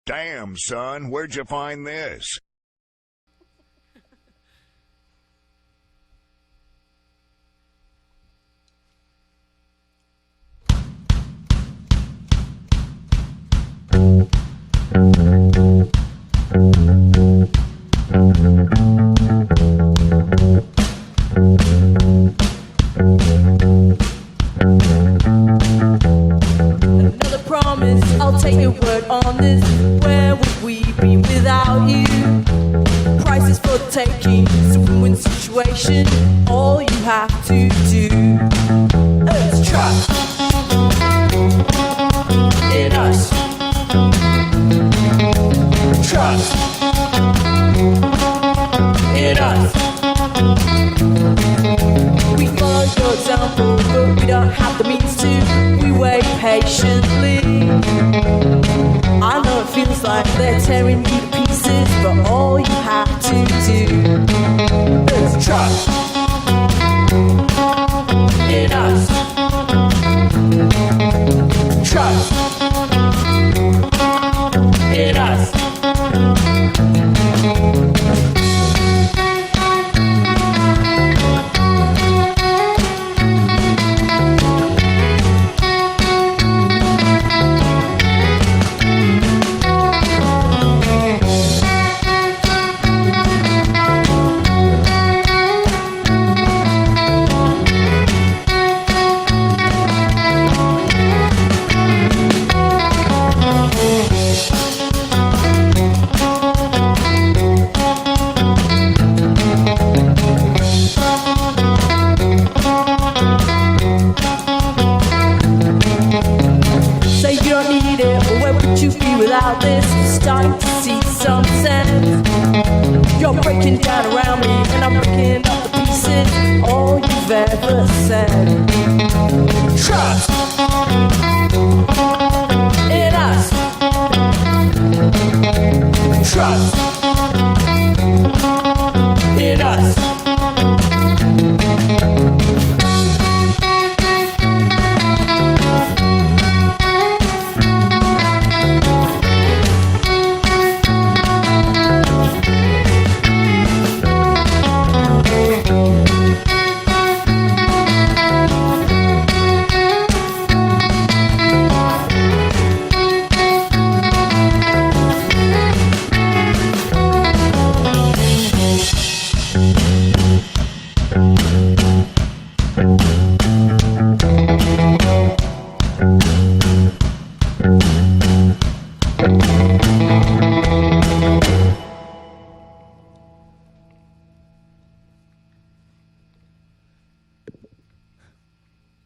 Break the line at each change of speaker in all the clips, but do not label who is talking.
Damn, son, where'd you find this?
Another promise, I'll take your word on this. Where would we be without you? Prices for the taking, it's a win-win situation. All you have to do is trust in us. Trust in us. We follow your example, but we don't have the means to. We wait patiently. I know it feels like they're tearing you to pieces, but all you have to do is trust in us. Trust in us. Without this, starting to see some sense. You're breaking down around me, and I'm picking up the pieces. All you've ever said. Trust in us. Trust in us.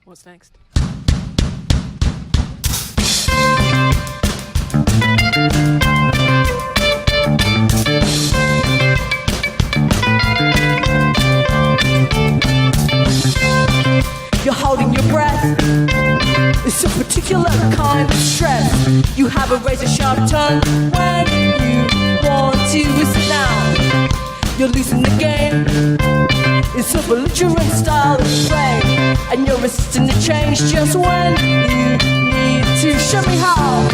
What's next?
You're holding your breath. It's a particular kind of stress. You have a razor sharp tongue when you want to listen now. You're losing the game. It's a belligerent style of play, and you're resisting the change just when you need to. Show me how.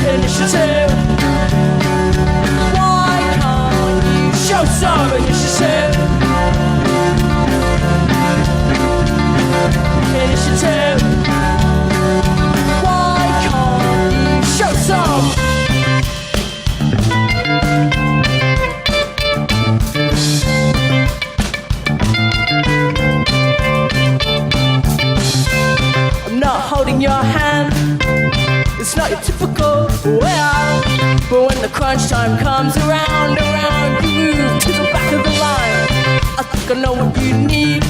Initiative. Why can't you show some initiative? Initiative. Why can't you show some? I'm not holding your hand. It's not your typical way out. But when the crunch time comes around, you move to the back of the line. I think I know what you need,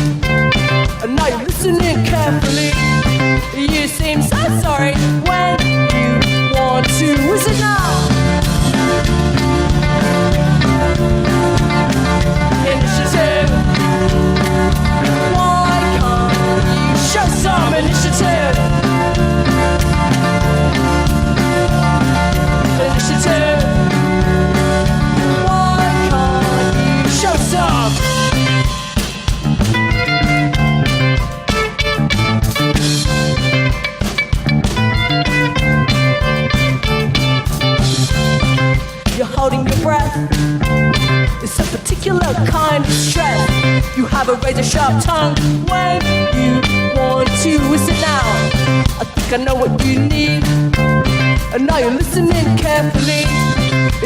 and now you're listening carefully. You seem so sorry when you want to. Is it now? Initiative. Why can't you show some initiative? Initiative. Why can't you show some? have a razor sharp tongue when you want to listen now. I think I know what you need, and now you're listening carefully.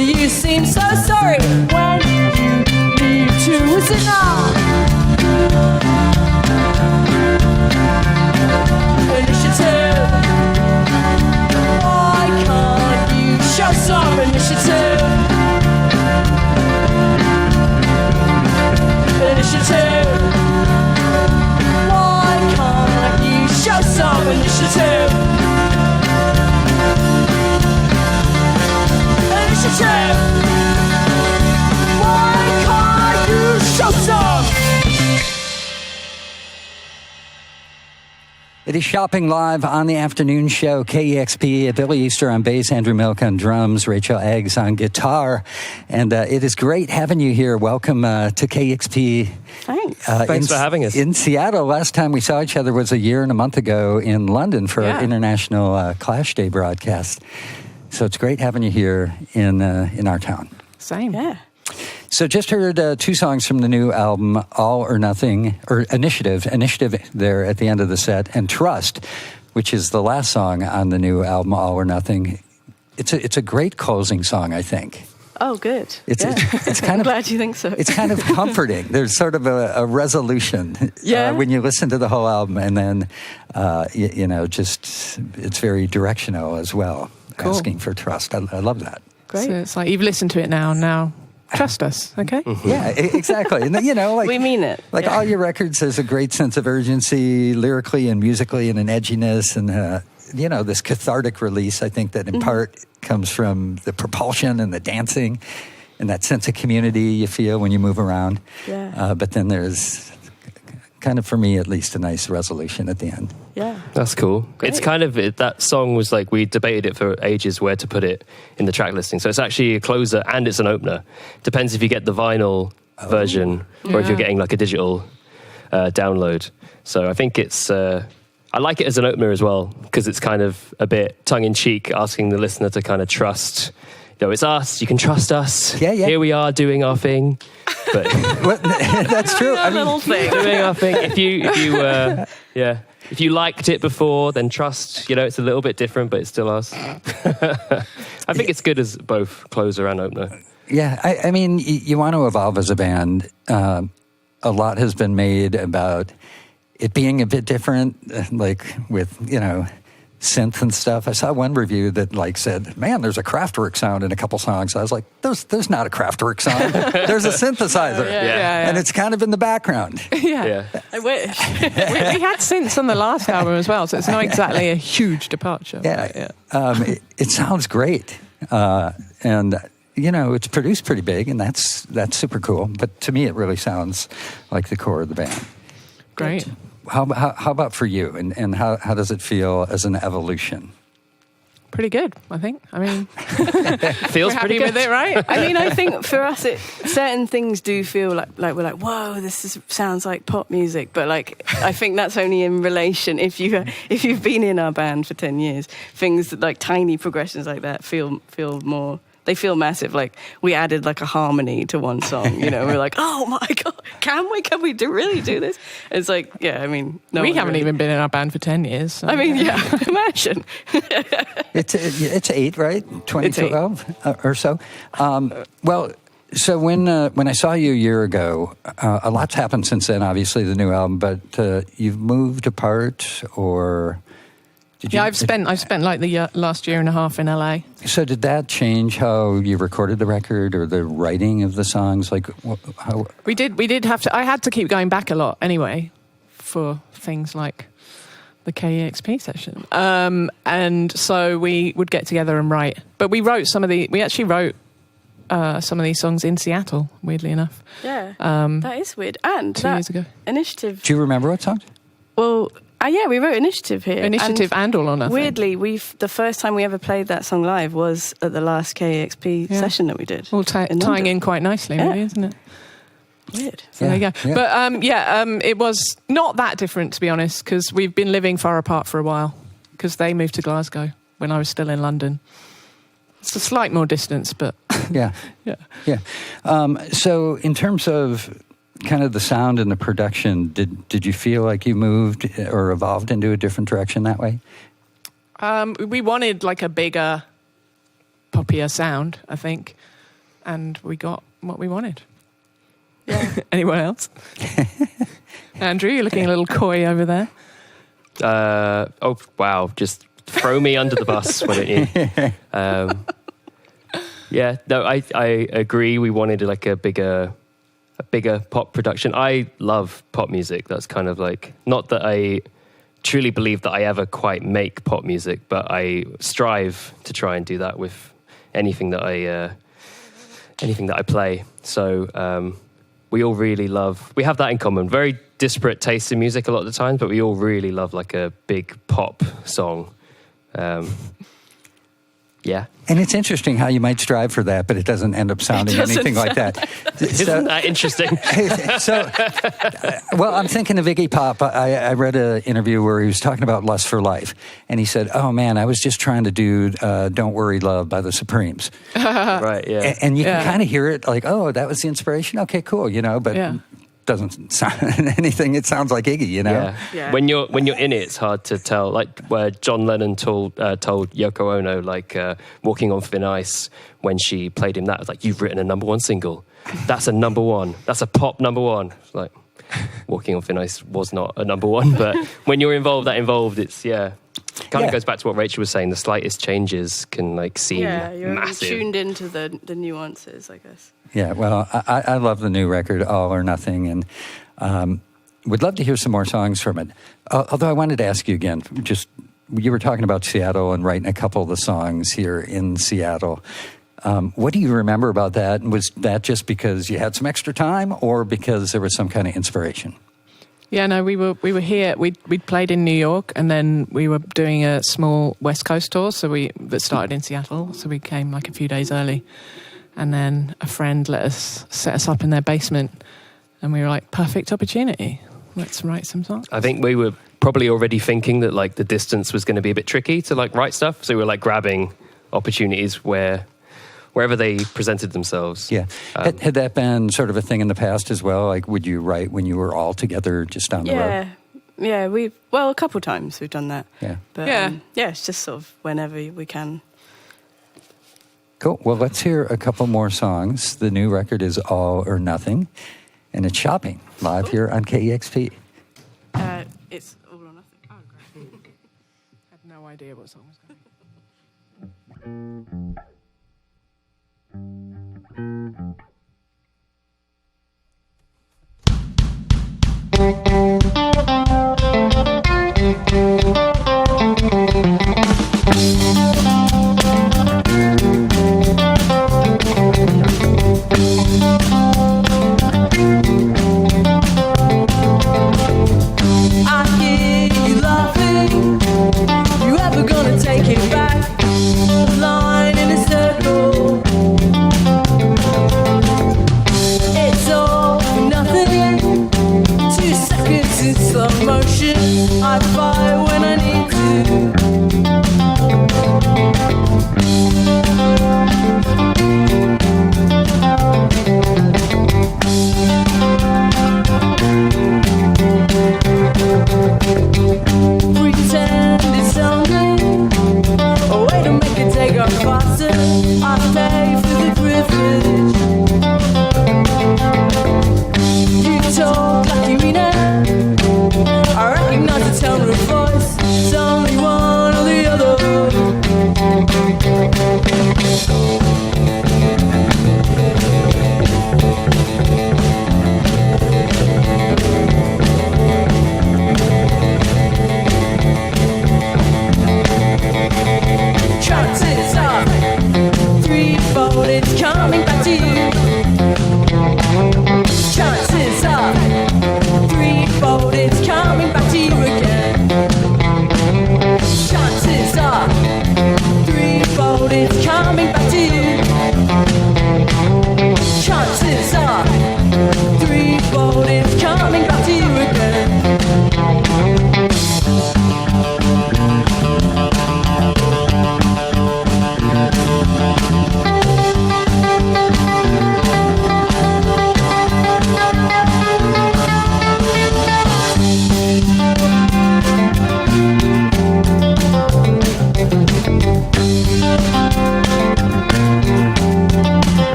You seem so sorry when you need to listen now. Initiative. Why can't you show some initiative? Initiative. Why can't you show some initiative? Initiative. Why can't you show some?
It is Shopping Live on the afternoon show, KEXP, Billy Easter on bass, Andrew Milk on drums, Rachel Eggs on guitar. And it is great having you here. Welcome to KEXP.
Thanks.
Thanks for having us.
In Seattle. Last time we saw each other was a year and a month ago in London for our International Clash Day broadcast. So it's great having you here in our town.
Same.
Yeah.
So just heard two songs from the new album, All or Nothing, or Initiative there at the end of the set, and Trust, which is the last song on the new album, All or Nothing. It's a great closing song, I think.
Oh, good.
It's kind of
glad you think so.
It's kind of comforting. There's sort of a resolution when you listen to the whole album, and then just it's very directional as well.
Cool.
Asking for trust. I love that.
Great.
So it's like you've listened to it now trust us, okay?
Yeah, exactly. And like
we mean it.
Like all your records, there's a great sense of urgency, lyrically and musically, and an edginess, and this cathartic release. I think that in part comes from the propulsion and the dancing, and that sense of community you feel when you move around.
Yeah.
But then there's kind of, for me at least, a nice resolution at the end.
Yeah.
That's cool.
Great.
It's kind of, that song was like, we debated it for ages where to put it in the track listing. So it's actually a closer and it's an opener. Depends if you get the vinyl version or if you're getting like a digital download. So I think it's, I like it as an opener as well, because it's kind of a bit tongue-in-cheek, asking the listener to kind of trust, it's us, you can trust us.
Yeah.
Here we are doing our thing. But
That's true. I mean,
little thing.
doing our thing. If you liked it before, then trust. It's a little bit different, but it's still us. I think it's good as both closer and opener.
Yeah, I mean, you want to evolve as a band. A lot has been made about it being a bit different, like with synth and stuff. I saw one review that said, "Man, there's a Kraftwerk sound in a couple songs." I was like, "There's not a Kraftwerk sound. There's a synthesizer, and it's kind of in the background."
Yeah.
I wish.
we had synths on the last album as well, so it's not exactly a huge departure.
Yeah, it sounds great, and it's produced pretty big, and that's super cool. But to me, it really sounds like the core of the band.
Great.
How about for you, and how does it feel as an evolution?
Pretty good, I think. I mean,
Feels
we're
pretty
happy
good.
with it, right?
I mean, I think for us, certain things do feel like we're like, whoa, sounds like pop music. But I think that's only in relation if you've been in our band for 10 years. Things like tiny progressions like that feel more. They feel massive. Like we added a harmony to one song. We're like, oh my god, can we really do this? It's like, yeah. I mean,
we haven't even been in our band for 10 years. So.
I mean, yeah. Imagine.
It's 8, right? 2012 or so. So when I saw you a year ago, a lot's happened since then. Obviously, the new album, but you've moved apart, or did you?
Yeah, I've spent the last year and a half in LA.
So did that change how you recorded the record or the writing of the songs? How?
We did have to. I had to keep going back a lot anyway for things like the KEXP session, and so we would get together and write. But we actually wrote some of these songs in Seattle, weirdly enough.
Yeah, that is weird. And
2 years ago.
Initiative.
Do you remember what songs?
Well, yeah, we wrote Initiative here.
Initiative and All or Nothing.
Weirdly, the first time we ever played that song live was at the last KEXP session that we did.
All tying in quite nicely, really, isn't it?
Weird.
So there you go.
Yeah.
But it was not that different, to be honest, because we've been living far apart for a while, because they moved to Glasgow when I was still in London. It's a slight more distance, but
Yeah.
yeah.
So in terms of kind of the sound and the production, did you feel like you moved or evolved into a different direction that way?
We wanted like a bigger, poppier sound, I think, and we got what we wanted. Yeah. Anyone else? Andrew, you're looking a little coy over there.
Oh wow! Just throw me under the bus, why don't you? Yeah, no, I agree. We wanted like a bigger pop production. I love pop music. That's kind of like, not that I truly believe that I ever quite make pop music, but I strive to try and do that with anything that I play. So we all really love. We have that in common. Very disparate tastes in music a lot of the times, but we all really love like a big pop song. Yeah.
And it's interesting how you might strive for that, but it doesn't end up sounding anything like that.
Isn't that interesting?
Well, I'm thinking of Iggy Pop. I read an interview where he was talking about Lust for Life, and he said, "Oh man, I was just trying to do Don't Worry Love by the Supremes."
Right, yeah.
And you can kind of hear it like, oh, that was the inspiration? Okay, cool, but doesn't sound anything. It sounds like Iggy,
Yeah. When you're in it, it's hard to tell. Like where John Lennon told Yoko Ono, like Walking on Thin Ice, when she played him that, it was like, you've written a #1 single. That's a #1. That's a pop #1. It's like, Walking on Thin Ice was not a #1, but when you're involved, it's kind of goes back to what Rachel was saying. The slightest changes can like seem
you're
massive.
tuned into the nuances, I guess.
Yeah, well, I love the new record, All or Nothing, and would love to hear some more songs from it. Although I wanted to ask you again, you were talking about Seattle and writing a couple of the songs here in Seattle. What do you remember about that? Was that just because you had some extra time, or because there was some kind of inspiration?
Yeah, no, we were here. We'd played in New York, and then we were doing a small West Coast tour. That started in Seattle, so we came like a few days early. And then a friend set us up in their basement, and we were like, perfect opportunity. Let's write some songs.
I think we were probably already thinking that like the distance was going to be a bit tricky to like write stuff, so we were like grabbing opportunities wherever they presented themselves.
Yeah. Had that been sort of a thing in the past as well? Like, would you write when you were all together just on the road?
Yeah, a couple times we've done that.
Yeah.
But it's just sort of whenever we can.
Cool. Well, let's hear a couple more songs. The new record is All or Nothing, and it's Shopping, live here on KEXP.
It's All or Nothing. Oh, great.
I had no idea what song was going
I hear you laughing. You ever gonna take it back? Line in a circle. It's all for nothing. 2 seconds in slow motion. I fire when I need pretend it's something, a way to make it take off faster. I pay for the privilege. You talk like you mean it. I recognize the tone of voice. It's only one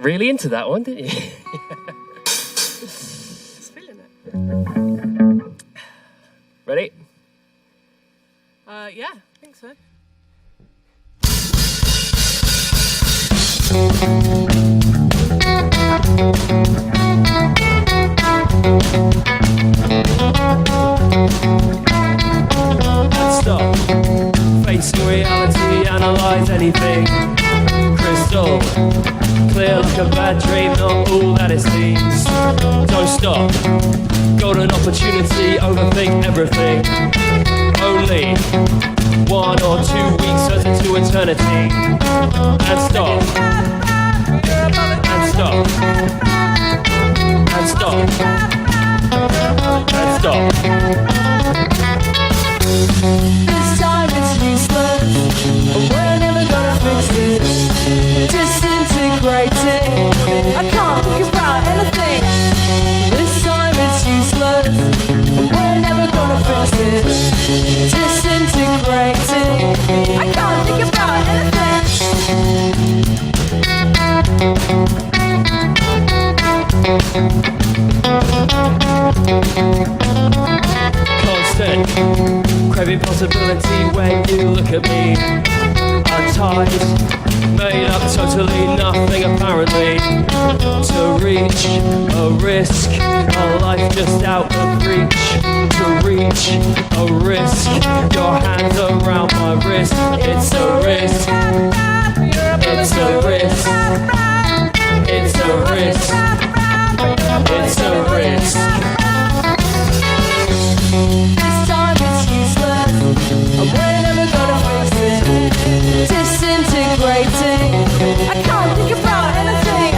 really into that one, didn't you?
Just feeling it.
Ready?
Yeah, I think so.
Stop. Facing reality, analyze anything. Crystal clear like a bad dream, not all that it seems. Don't stop. Golden opportunity, overthink everything. Only 1 or 2 weeks turns into eternity. And stop. And stop. And stop. And stop.
This time it's useless. We're never gonna fix it. Disintegrating. I can't think about anything. This time it's useless. We're never gonna fix it. Disintegrating. I can't think about
Constant, craving possibility when you look at me. Untied, made up totally nothing apparently. To reach a risk, a life just out of reach. To reach a risk, your hands around my wrist. It's a risk, it's a risk, it's a risk, it's a risk.
this time it's useless. We're never gonna fix it. Disintegrating. I can't think about anything.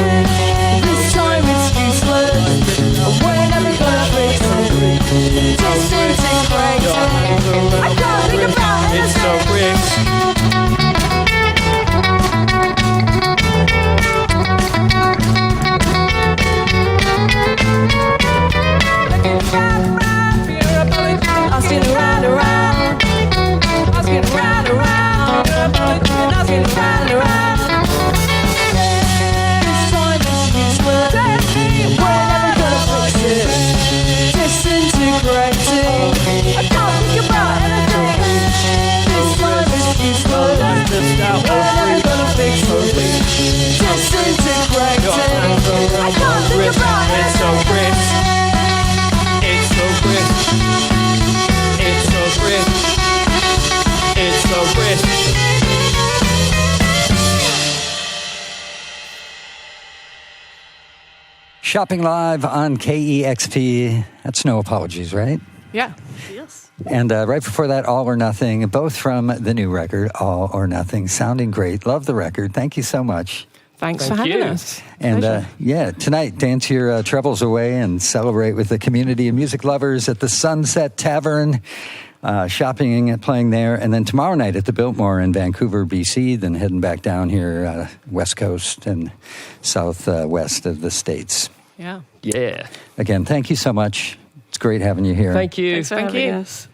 This time it's useless. We're never gonna fix it. Disintegrating. I can't think about anything.
It's a risk.
I spin around, around. I spin around, around. I spin around, around. This time it's useless. We're never gonna fix it. Disintegrating. I can't think about anything. This time it's useless.
Just out
We're
of
never
reach.
gonna fix it. Disintegrating. I can't think about
It's a
anything.
risk. It's a risk. It's a risk. It's a risk.
Shopping live on KEXP. That's no apologies, right?
Yeah.
Yes.
And right before that, All or Nothing, both from the new record, All or Nothing. Sounding great. Love the record. Thank you so much.
Thanks
Thank
for having
you.
us.
And
Pleasure.
yeah, tonight, dance your troubles away and celebrate with the community of music lovers at the Sunset Tavern, shopping and playing there. And then tomorrow night at the Biltmore in Vancouver, BC, then heading back down here, West Coast and southwest of the States.
Yeah.
Yeah.
Again, thank you so much. It's great having you here.
Thank you.
Thanks for
Thank
having
you.
us.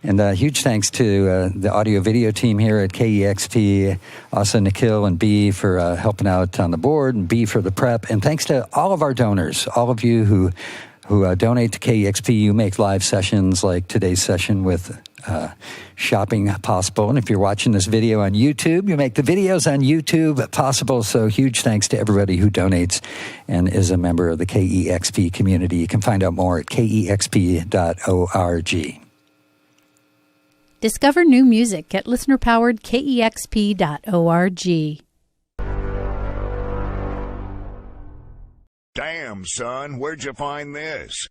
And huge thanks to the audio video team here at KEXP, also Nikhil and B for helping out on the board, and B for the prep. And thanks to all of our donors, all of you who donate to KEXP. You make live sessions like today's session with shopping possible. And if you're watching this video on YouTube, you make the videos on YouTube possible. So huge thanks to everybody who donates and is a member of the KEXP community. You can find out more at kexp.org.
Discover new music at listener-powered KEXP.org.
Damn, son, where'd you find this?